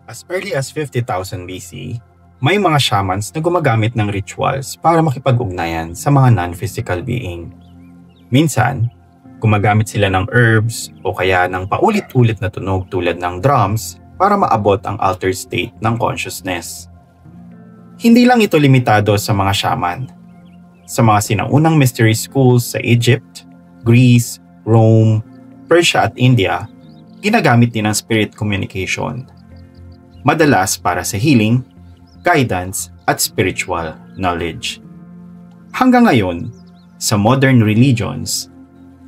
As early as 50,000 BC, may mga shamans na gumagamit ng rituals para makipag-ugnayan sa mga non-physical being. Minsan, gumagamit sila ng herbs o kaya ng paulit-ulit na tunog tulad ng drums para maabot ang altered state ng consciousness. Hindi lang ito limitado sa mga shaman. Sa mga sinaunang mystery schools sa Egypt, Greece, Rome, Persia at India, ginagamit din ang spirit communication. Madalas para sa healing, guidance at spiritual knowledge. Hanggang ngayon, sa modern religions,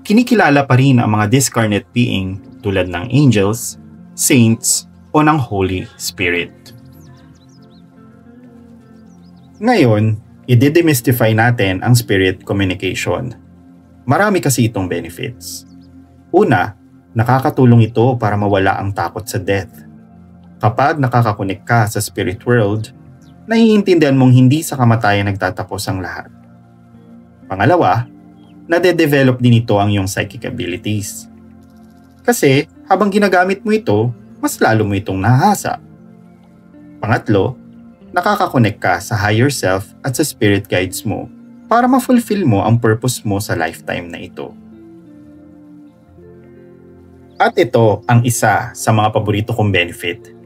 kinikilala pa rin ang mga discarnate being tulad ng angels, saints o ng Holy Spirit. Ngayon, i-demystify natin ang spirit communication. Marami kasi itong benefits. Una, nakakatulong ito para mawala ang takot sa death. Kapag nakakakonek ka sa spirit world, naiintindihan mong hindi sa kamatayan nagtatapos ang lahat. Pangalawa, nade-develop din ito ang iyong psychic abilities. Kasi habang ginagamit mo ito, mas lalo mo itong nahasa. Pangatlo, nakakakonek ka sa higher self at sa spirit guides mo para ma-fulfill mo ang purpose mo sa lifetime na ito. At ito ang isa sa mga paborito kong benefit.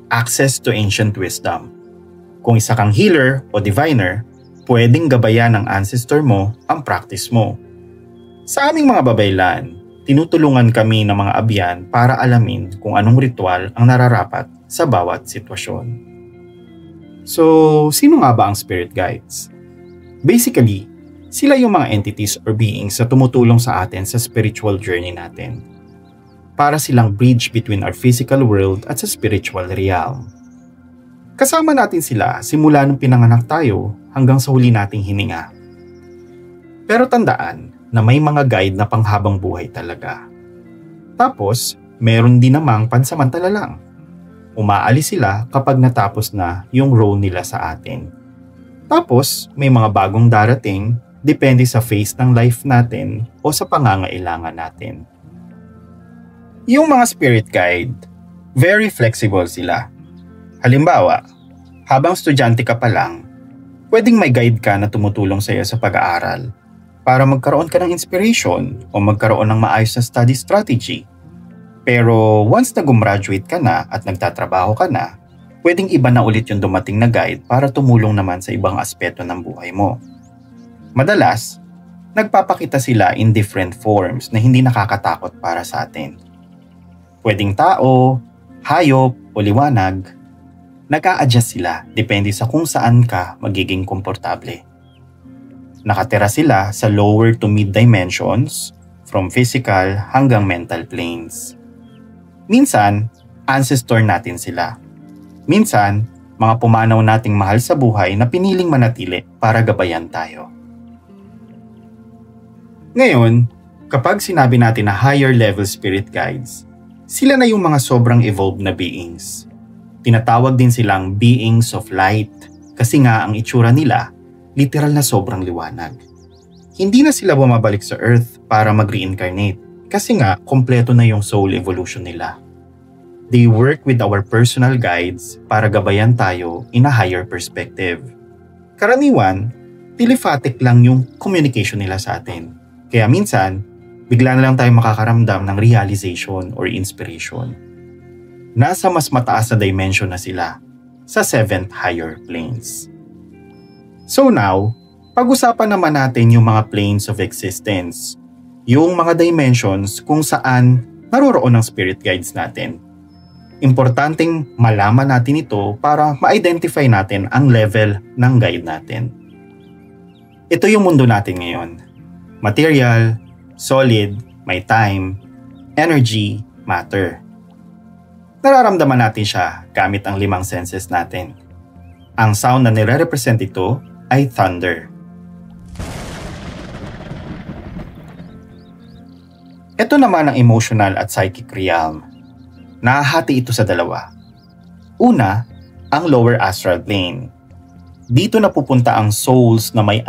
Access to ancient wisdom. Kung isa kang healer o diviner, pwedeng gabayan ng ancestor mo ang practice mo. Sa aming mga babaylan, tinutulungan kami ng mga abyan para alamin kung anong ritual ang nararapat sa bawat sitwasyon. So, sino nga ba ang spirit guides? Basically, sila yung mga entities or beings na tumutulong sa atin sa spiritual journey natin. Para silang bridge between our physical world at sa spiritual realm. Kasama natin sila simula nung pinanganak tayo hanggang sa huli nating hininga. Pero tandaan na may mga guide na panghabang buhay talaga. Tapos, meron din namang pansamantala lang. Umaalis sila kapag natapos na yung role nila sa atin. Tapos, may mga bagong darating depende sa phase ng life natin o sa pangangailangan natin. Yung mga spirit guide, very flexible sila. Halimbawa, habang estudyante ka pa lang, pwedeng may guide ka na tumutulong sa iyo sa pag-aaral para magkaroon ka ng inspiration o magkaroon ng maayos na study strategy. Pero once na gumraduate ka na at nagtatrabaho ka na, pwedeng iba na ulit yung dumating na guide para tumulong naman sa ibang aspeto ng buhay mo. Madalas, nagpapakita sila in different forms na hindi nakakatakot para sa atin. Pwedeng tao, hayop o liwanag, nag-a-adjust sila depende sa kung saan ka magiging komportable. Nakatira sila sa lower to mid dimensions, from physical hanggang mental planes. Minsan, ancestor natin sila. Minsan, mga pumanaw nating mahal sa buhay na piniling manatili para gabayan tayo. Ngayon, kapag sinabi natin na higher level spirit guides, sila na yung mga sobrang evolved na beings. Tinatawag din silang beings of light kasi nga ang itsura nila, literal na sobrang liwanag. Hindi na sila bumabalik sa Earth para mag-reincarnate kasi nga kompleto na yung soul evolution nila. They work with our personal guides para gabayan tayo in a higher perspective. Karaniwan, telepathic lang yung communication nila sa atin. Kaya minsan, bigla na lang tayo makakaramdam ng realization or inspiration. Nasa mas mataas na dimension na sila, sa 7th higher planes. So now, pag-usapan naman natin yung mga planes of existence, yung mga dimensions kung saan naroroon ang spirit guides natin. Importanteng malaman natin ito para ma-identify natin ang level ng guide natin. Ito yung mundo natin ngayon. Material, solid, may time, energy, matter. Nararamdaman natin siya gamit ang 5 senses natin. Ang sound na nire-represent ito ay thunder. Ito naman ang emotional at psychic realm. Nahahati ito sa dalawa. Una, ang lower astral plane. Dito napupunta ang souls na may